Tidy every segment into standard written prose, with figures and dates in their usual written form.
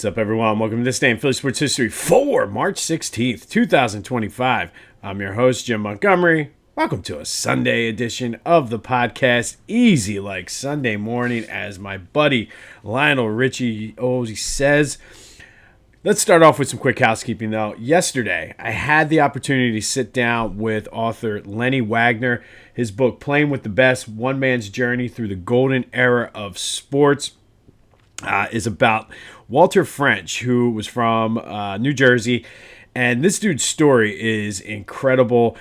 What's up, everyone? Welcome to This Day in Philly Sports History for March 16th, 2025. I'm your host, Jim Montgomery. Welcome to a Sunday edition of the podcast. Easy like Sunday morning, as my buddy Lionel Richie always says. Let's start off with some quick housekeeping, though. Yesterday, I had the opportunity to sit down with author Lenny Wagner. His book, Playing with the Best, One Man's Journey Through the Golden Era of Sports, is about Walter French, who was from New Jersey. And this dude's story is incredible.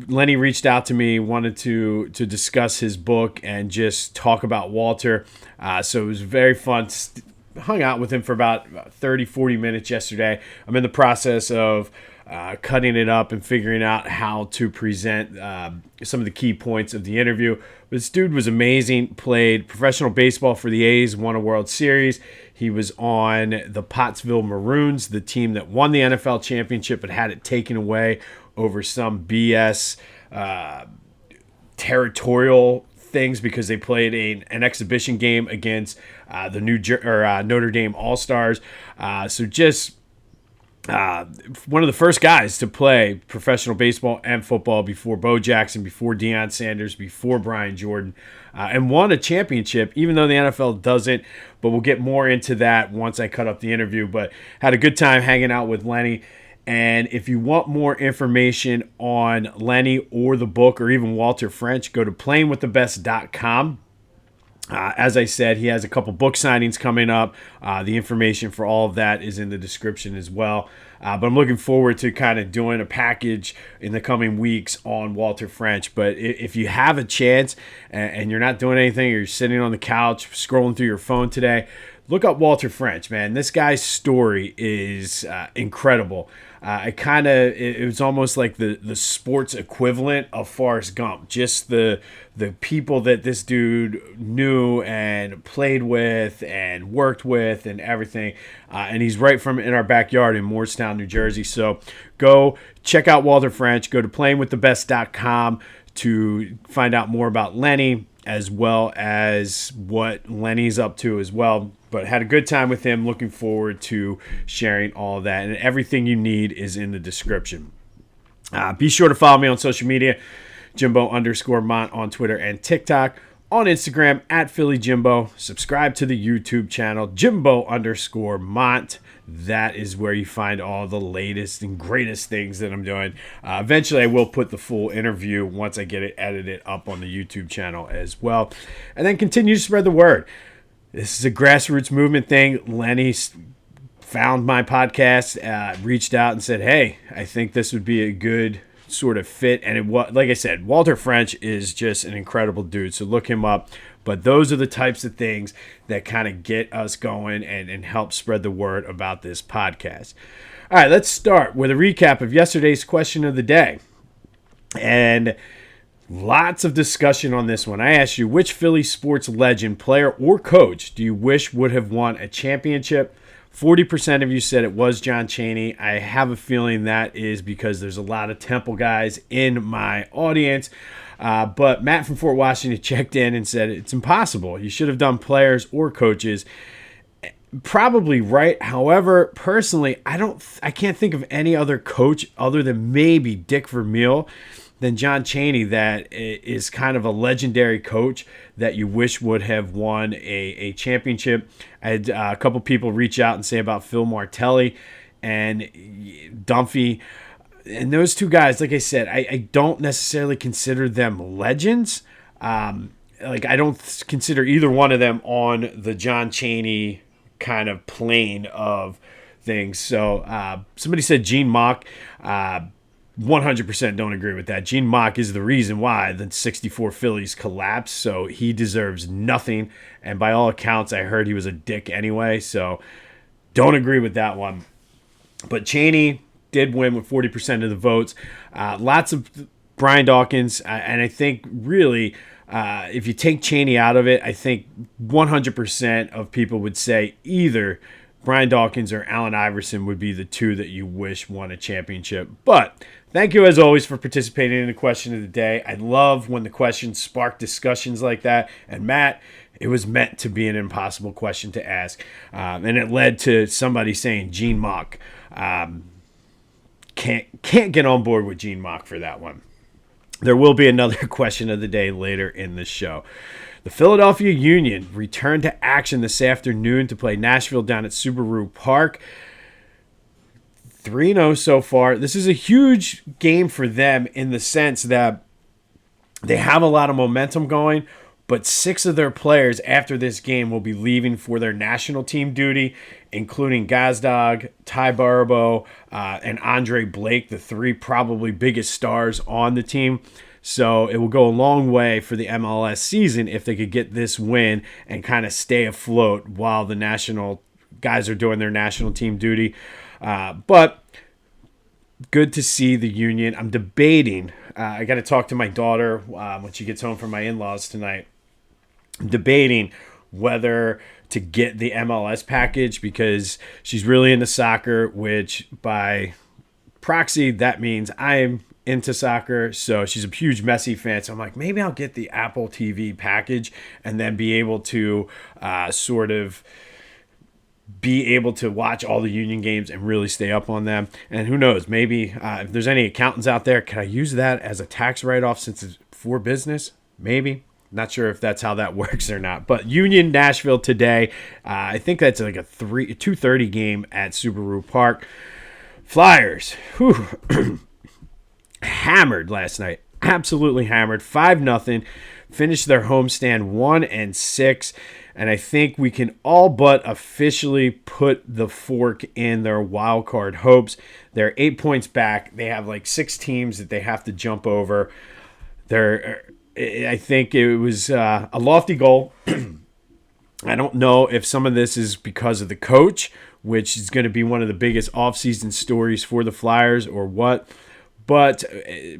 Lenny reached out to me, wanted to discuss his book and just talk about Walter. So it was very fun. Hung out with him for about 30, 40 minutes yesterday. I'm in the process of cutting it up and figuring out how to present some of the key points of the interview. This dude was amazing, played professional baseball for the A's, won a World Series. He was on the Pottsville Maroons, the team that won the NFL championship but had it taken away over some BS territorial things because they played an exhibition game against the Notre Dame All-Stars. One of the first guys to play professional baseball and football before Bo Jackson, before Deion Sanders, before Brian Jordan, and won a championship, even though the NFL doesn't. But we'll get more into that once I cut up the interview. But had a good time hanging out with Lenny. And if you want more information on Lenny or the book or even Walter French, go to playingwiththebest.com. As I said, he has a couple book signings coming up. The information for all of that is in the description as well. But I'm looking forward to kind of doing a package in the coming weeks on Walter French. But if you have a chance and you're not doing anything, or you're sitting on the couch scrolling through your phone today, look up Walter French, man. This guy's story is incredible. It was almost like the sports equivalent of Forrest Gump. Just the people that this dude knew and played with and worked with and everything. And he's right from in our backyard in Moorestown, New Jersey. So go check out Walter French. Go to playingwiththebest.com to find out more about Lenny, as well as what Lenny's up to as well. But had a good time with him. Looking forward to sharing all of that. And everything you need is in the description. Be sure to follow me on social media, Jimbo_Mont on Twitter and TikTok. On Instagram, @PhillyJimbo. Subscribe to the YouTube channel, Jimbo_Mont. That is where you find all the latest and greatest things that I'm doing. Eventually, I will put the full interview once I get it edited up on the YouTube channel as well. And then continue to spread the word. This is a grassroots movement thing. Lenny found my podcast, reached out and said, hey, I think this would be a good sort of fit. And it was, like I said, Walter French is just an incredible dude. So look him up. But those are the types of things that kind of get us going and help spread the word about this podcast. All right, let's start with a recap of yesterday's question of the day. And lots of discussion on this one. I asked you, which Philly sports legend, player, or coach do you wish would have won a championship? 40% of you said it was John Chaney. I have a feeling that is because there's a lot of Temple guys in my audience. But Matt from Fort Washington checked in and said it's impossible. You should have done players or coaches. Probably right. However, personally, I can't think of any other coach other than maybe Dick Vermeil than John Chaney that is kind of a legendary coach that you wish would have won a championship. I had a couple people reach out and say about Phil Martelli and Dunphy. And those two guys, like I said, I don't necessarily consider them legends. I don't consider either one of them on the John Chaney kind of plane of things. So somebody said Gene Mauch. 100% don't agree with that. Gene Mauch is the reason why the 64 Phillies collapsed, so he deserves nothing. And by all accounts, I heard he was a dick anyway, so don't agree with that one. But Chaney did win with 40% of the votes. Lots of Brian Dawkins, and I think really, if you take Chaney out of it, I think 100% of people would say either Brian Dawkins or Allen Iverson would be the two that you wish won a championship. But thank you, as always, for participating in the question of the day. I love when the questions spark discussions like that. And Matt, it was meant to be an impossible question to ask. And it led to somebody saying Gene Mock. Can't get on board with Gene Mock for that one. There will be another question of the day later in the show. The Philadelphia Union returned to action this afternoon to play Nashville down at Subaru Park. 3-0 so far. This is a huge game for them in the sense that they have a lot of momentum going, but 6 of their players after this game will be leaving for their national team duty, including Gazdag, Ty Barabo, and Andre Blake, the 3 probably biggest stars on the team. So it will go a long way for the MLS season if they could get this win and kind of stay afloat while the national guys are doing their national team duty. But good to see the Union. I'm debating. I got to talk to my daughter when she gets home from my in-laws tonight. I'm debating whether to get the MLS package because she's really into soccer, which by proxy, that means I'm into soccer. So she's a huge Messi fan. So I'm like, maybe I'll get the Apple TV package and then be able to sort of be able to watch all the Union games and really stay up on them. And who knows, maybe if there's any accountants out there, can I use that as a tax write-off since it's for business? Maybe. Not sure if that's how that works or not. But Union Nashville today, I think that's like a 2:30 game at Subaru Park. Flyers, hammered last night. Absolutely hammered. 5-0. Finished their homestand 1-6. And I think we can all but officially put the fork in their wild card hopes. They're 8 points back. They have like 6 teams that they have to jump over. I think it was a lofty goal. I don't know if some of this is because of the coach, which is going to be one of the biggest offseason stories for the Flyers, or what. But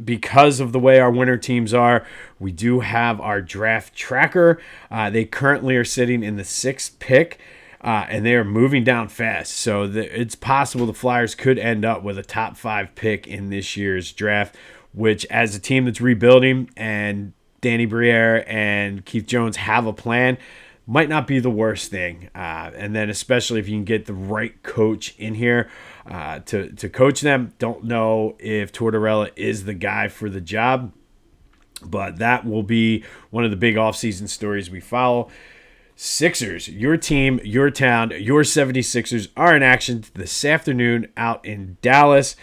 because of the way our winter teams are, we do have our draft tracker. They currently are sitting in the 6th pick, and they are moving down fast. So it's possible the Flyers could end up with a top 5 pick in this year's draft, which as a team that's rebuilding and Danny Briere and Keith Jones have a plan, might not be the worst thing. And then especially if you can get the right coach in here to coach them. Don't know if Tortorella is the guy for the job, but that will be one of the big offseason stories we follow. Sixers, your team, your town, your 76ers are in action this afternoon out in Dallas.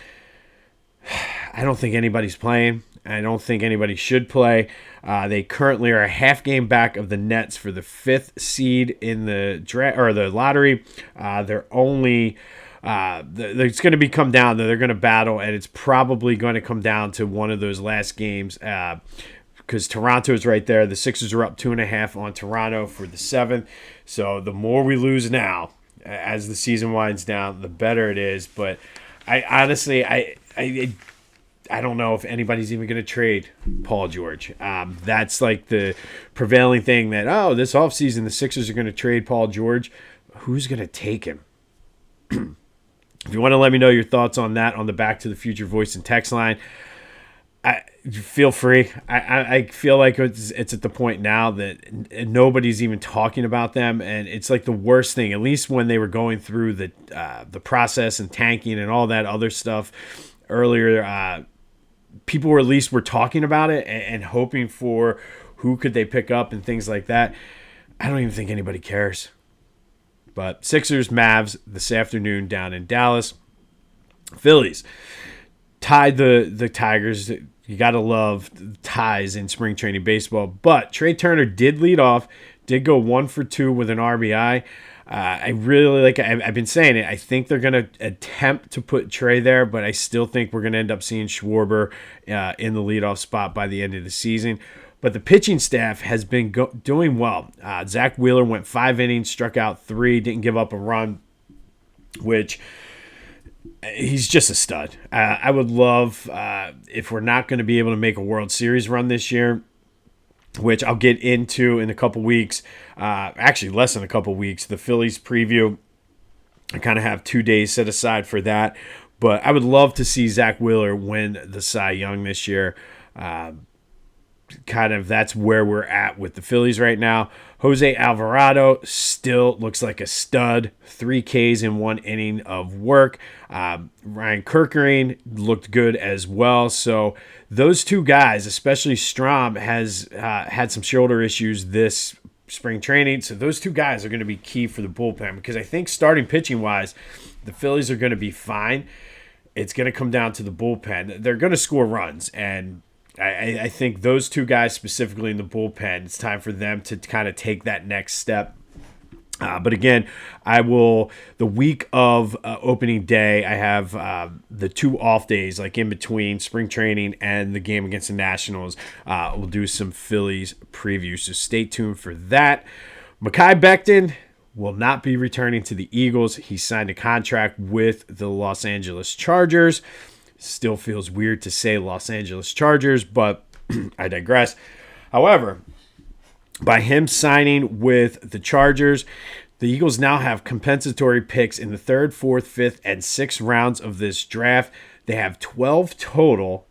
I don't think anybody's playing. I don't think anybody should play. They currently are a half game back of the Nets for the 5th seed in the the lottery. They're only it's going to be come down. They're going to battle, and it's probably going to come down to one of those last games because Toronto is right there. The Sixers are up 2.5 on Toronto for the 7th. So the more we lose now, as the season winds down, the better it is. But I honestly, I don't know if anybody's even going to trade Paul George. That's like the prevailing thing that, this offseason the Sixers are going to trade Paul George. Who's going to take him? If you want to let me know your thoughts on that on the Back to the Future voice and text line, feel free. I feel like it's at the point now that nobody's even talking about them, and it's like the worst thing. At least when they were going through the process and tanking and all that other stuff earlier, people were talking about it and hoping for who could they pick up and things like that. I don't even think anybody cares. But Sixers, Mavs this afternoon down in Dallas. Phillies tied the Tigers. You got to love ties in spring training baseball. But Trey Turner did lead off, did go 1 for 2 with an RBI. I really like. I've been saying it. I think they're going to attempt to put Trey there, but I still think we're going to end up seeing Schwarber in the leadoff spot by the end of the season. But the pitching staff has been doing well. Zach Wheeler went 5 innings, struck out 3, didn't give up a run, which he's just a stud. I would love if we're not going to be able to make a World Series run this year, which I'll get into in a couple weeks. Actually, less than a couple weeks. The Phillies preview I kind of have 2 days set aside for that. But I would love to see Zach Wheeler win the Cy Young this year. Kind of that's where we're at with the Phillies right now. Jose Alvarado still looks like a stud. 3 Ks in 1 inning of work. Ryan Kerkering looked good as well. So those 2 guys, especially Strom, has had some shoulder issues this spring training. So those 2 guys are going to be key for the bullpen, because I think starting pitching wise, the Phillies are going to be fine. It's going to come down to the bullpen. They're going to score runs, and I think those 2 guys specifically in the bullpen, it's time for them to kind of take that next step. But again, the week of opening day, I have the 2 off days, like in between spring training and the game against the Nationals. We'll do some Phillies previews, so stay tuned for that. Mekhi Becton will not be returning to the Eagles. He signed a contract with the Los Angeles Chargers. Still feels weird to say Los Angeles Chargers, but I digress. However, by him signing with the Chargers, the Eagles now have compensatory picks in the 3rd, 4th, 5th, and 6th rounds of this draft. They have 12 total,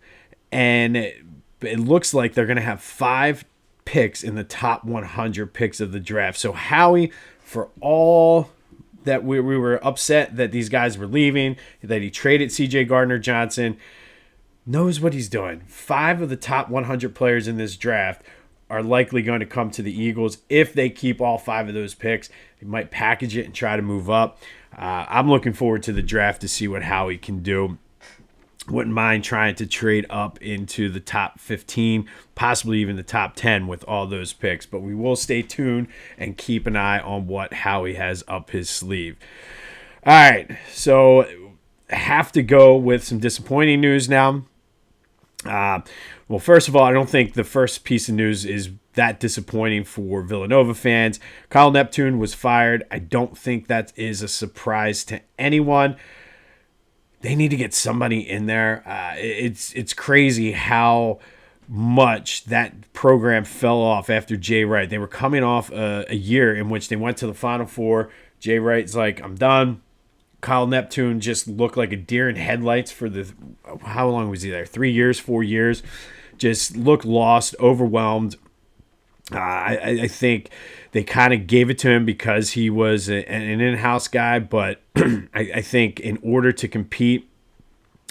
and it looks like they're going to have 5 picks in the top 100 picks of the draft. So Howie, for all that we were upset that these guys were leaving, that he traded C.J. Gardner-Johnson, knows what he's doing. 5 of the top 100 players in this draft are likely going to come to the Eagles. If they keep all 5 of those picks, they might package it and try to move up. I'm looking forward to the draft to see what Howie can do. Wouldn't mind trying to trade up into the top 15, possibly even the top 10 with all those picks. But we will stay tuned and keep an eye on what Howie has up his sleeve. All right, so I have to go with some disappointing news now. Well, first of all, I don't think the first piece of news is that disappointing for Villanova fans. Kyle Neptune was fired. I don't think that is a surprise to anyone. They need to get somebody in there. It's crazy how much that program fell off after Jay Wright. They were coming off a year in which they went to the Final Four. Jay Wright's like, I'm done. Kyle Neptune just looked like a deer in headlights for how long was he there? 3 years, 4 years. Just looked lost, overwhelmed. I think they kind of gave it to him because he was an in-house guy, but I think in order to compete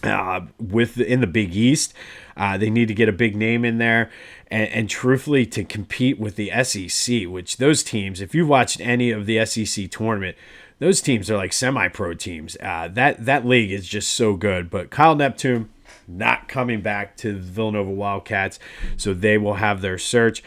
in the Big East, they need to get a big name in there, and truthfully, to compete with the SEC, which those teams, if you've watched any of the SEC tournament, those teams are like semi-pro teams. That league is just so good. But Kyle Neptune not coming back to the Villanova Wildcats, so they will have their search.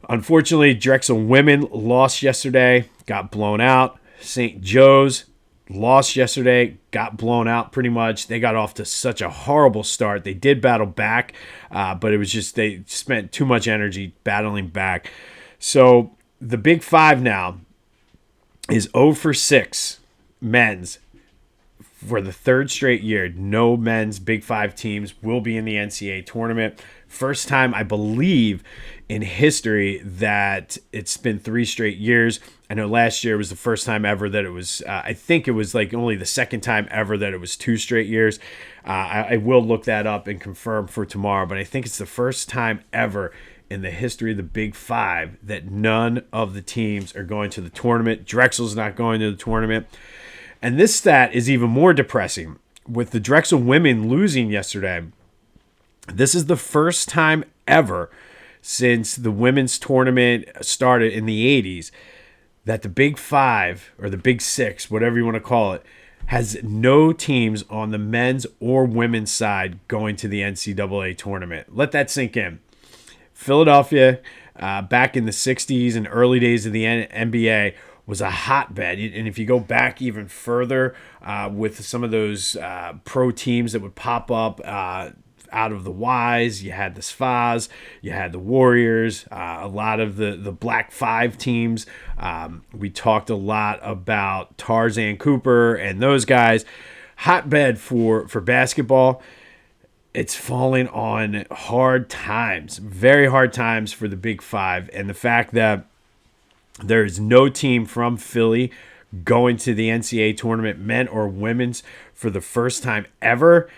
Unfortunately, Drexel women lost yesterday, got blown out. St. Joe's lost yesterday, got blown out pretty much. They got off to such a horrible start. They did battle back, but it was just they spent too much energy battling back. So the Big Five now is 0 for 6 men's for the 3rd straight year. No men's Big Five teams will be in the NCAA tournament. First time, I believe, in history that it's been 3 straight years. I know last year was the first time ever that it was, I think it was like only the second time ever that it was 2 straight years. I will look that up and confirm for tomorrow, but I think it's the first time ever in the history of the Big Five that none of the teams are going to the tournament. Drexel's not going to the tournament. And this stat is even more depressing. With the Drexel women losing yesterday, this is the first time ever since the women's tournament started in the 80s that the Big Five, or the Big Six, whatever you want to call it, has no teams on the men's or women's side going to the NCAA tournament. Let that sink in. Philadelphia, back in the 60s and early days of the NBA, was a hotbed. And if you go back even further with some of those pro teams that would pop up out of the Ys, you had the Spas, you had the Warriors, a lot of the Black Five teams. We talked a lot about Tarzan Cooper and those guys. Hotbed for basketball. It's falling on hard times, very hard times for the Big Five. And the fact that there is no team from Philly going to the NCAA tournament, men or women's, for the first time ever.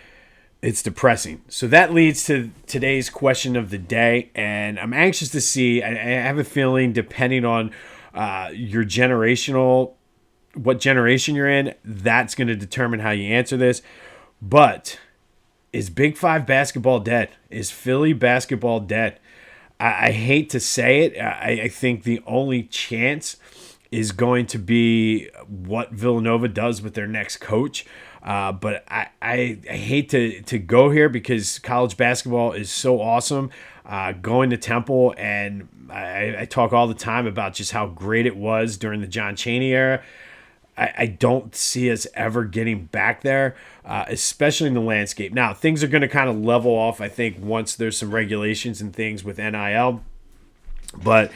It's depressing. So that leads to today's question of the day, and I'm anxious to see. I have a feeling, depending on your what generation you're in, that's going to determine how you answer this. But is Big Five basketball dead? Is Philly basketball dead? I hate to say it. I think the only chance is going to be what Villanova does with their next coach. But I hate to go here because college basketball is so awesome. Going to Temple, and I talk all the time about just how great it was during the John Chaney era. I don't see us ever getting back there, especially in the landscape. Now, things are going to kind of level off, I think, once there's some regulations and things with NIL. But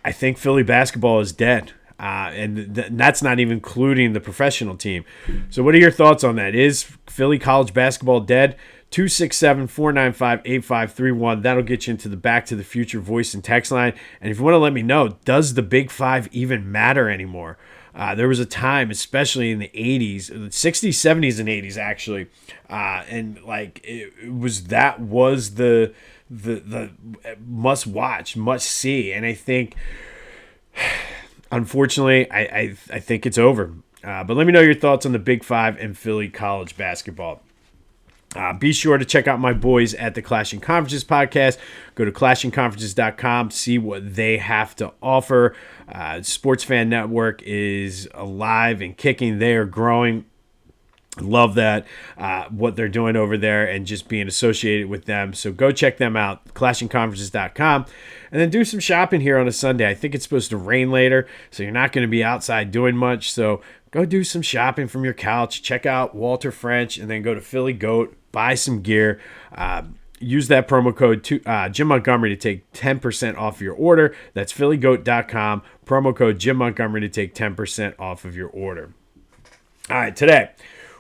I think Philly basketball is dead. And that's not even including the professional team. So what are your thoughts on that? Is Philly college basketball dead? 267-495-8531. That'll get you into the Back to the Future voice and text line. And if you want to let me know, does the Big Five even matter anymore? There was a time, especially in the 80s, the 60s, 70s, and 80s, actually. And like that was the must watch, must see. And I think, unfortunately, I think it's over. But let me know your thoughts on the Big Five and Philly college basketball. Be sure to check out my boys at the Clashing Conferences podcast. Go to clashingconferences.com, see what they have to offer. Sports Fan Network is alive and kicking. They are growing. Love that, what they're doing over there and just being associated with them. So go check them out, clashingconferences.com. And then do some shopping here on a Sunday. I think it's supposed to rain later, so you're not going to be outside doing much. So go do some shopping from your couch. Check out Walter French, and then go to Philly Goat, buy some gear. Use that promo code Jim Montgomery to take 10% off your order. That's phillygoat.com. Promo code Jim Montgomery to take 10% off of your order. All right, today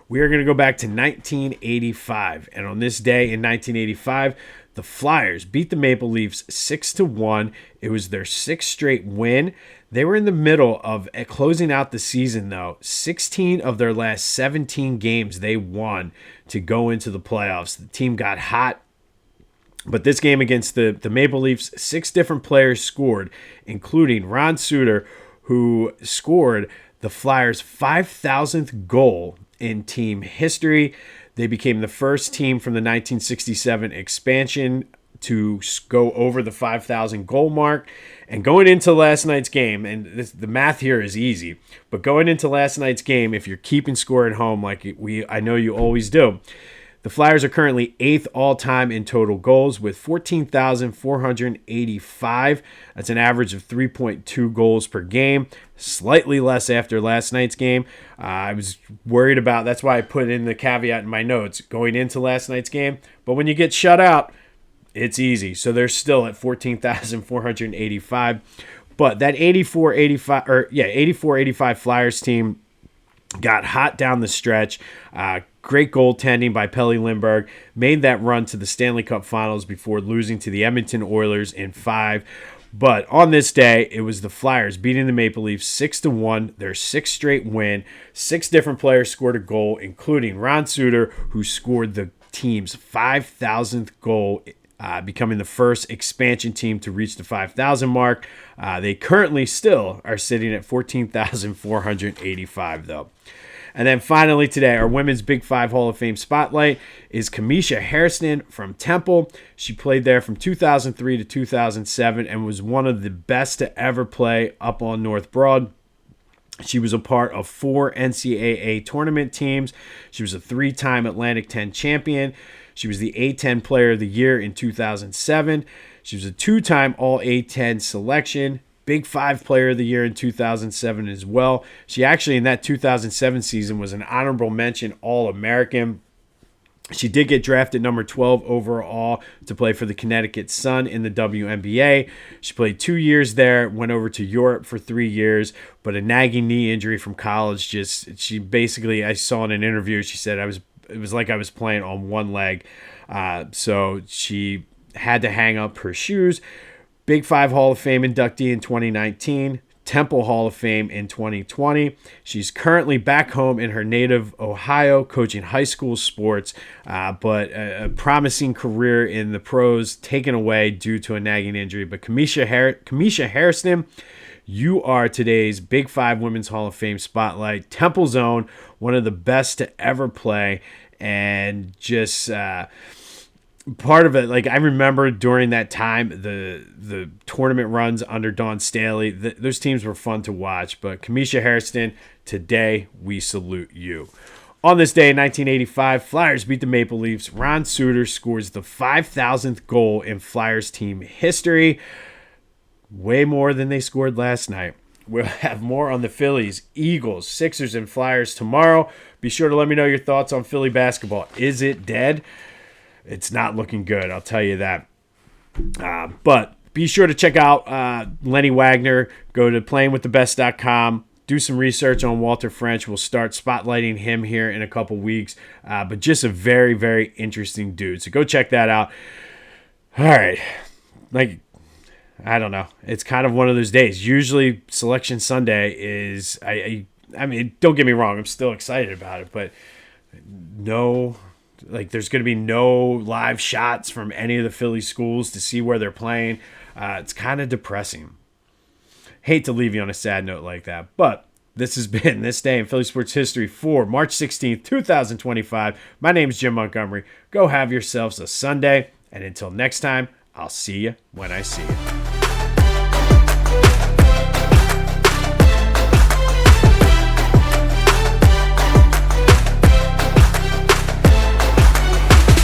we are going to go back to 1985. And on this day in 1985, the Flyers beat the Maple Leafs 6-1. It was their sixth straight win. They were in the middle of closing out the season, though. 16 of their last 17 games they won to go into the playoffs. The team got hot. But this game against the Maple Leafs, 6 different players scored, including Ron Sutter, who scored the Flyers' 5,000th goal in team history. They became the first team from the 1967 expansion to go over the 5,000 goal mark. And going into last night's game, and the math here is easy, but going into last night's game, if you're keeping score at home like I know you always do, the Flyers are currently 8th all-time in total goals with 14,485. That's an average of 3.2 goals per game, slightly less after last night's game. I was worried about, that's why I put in the caveat in my notes, going into last night's game. But when you get shut out, it's easy. So they're still at 14,485. But that 84-85 Flyers team got hot down the stretch. Great goaltending by Pelle Lindbergh. Made that run to the Stanley Cup Finals before losing to the Edmonton Oilers in 5. But on this day, it was the Flyers beating the Maple Leafs 6-1, their sixth straight win. 6 different players scored a goal, including Ron Sutter, who scored the team's 5,000th goal, becoming the first expansion team to reach the 5,000 mark. They currently still are sitting at 14,485, though. And then finally today, our Women's Big Five Hall of Fame spotlight is Kamesha Hairston from Temple. She played there from 2003 to 2007 and was one of the best to ever play up on North Broad. She was a part of 4 NCAA tournament teams. She was a 3-time Atlantic 10 champion. She was the A10 Player of the Year in 2007. She was a 2-time All A10 selection. Big Five Player of the Year in 2007 as well. She actually, in that 2007 season, was an honorable mention All-American. She did get drafted number 12 overall to play for the Connecticut Sun in the WNBA. She played 2 years there, went over to Europe for 3 years, but a nagging knee injury from college she basically, I saw in an interview, she said it was like I was playing on one leg. So she had to hang up her shoes. Big Five Hall of Fame inductee in 2019, Temple Hall of Fame in 2020. She's currently back home in her native Ohio, coaching high school sports, but a promising career in the pros taken away due to a nagging injury. But Kamesha Hairston, you are today's Big Five Women's Hall of Fame spotlight. Temple's own, one of the best to ever play, and just part of it, like I remember during that time, the tournament runs under Dawn Staley, those teams were fun to watch. But Kamesha Hairston, today we salute you. On this day in 1985, Flyers beat the Maple Leafs. Ron Sutter scores the 5,000th goal in Flyers team history. Way more than they scored last night. We'll have more on the Phillies, Eagles, Sixers, and Flyers tomorrow. Be sure to let me know your thoughts on Philly basketball. Is it dead? It's not looking good, I'll tell you that. But be sure to check out Lenny Wagner. Go to playingwiththebest.com. Do some research on Walter French. We'll start spotlighting him here in a couple weeks. But just a very, very interesting dude. So go check that out. All right. I don't know. It's kind of one of those days. Usually Selection Sunday is, I mean, don't get me wrong. I'm still excited about it. But there's going to be no live shots from any of the Philly schools to see where they're playing. It's kind of depressing. Hate to leave you on a sad note like that, but this has been This Day in Philly Sports History for March 16th, 2025. My name is Jim Montgomery. Go have yourselves a Sunday, and until next time, I'll see you when I see you.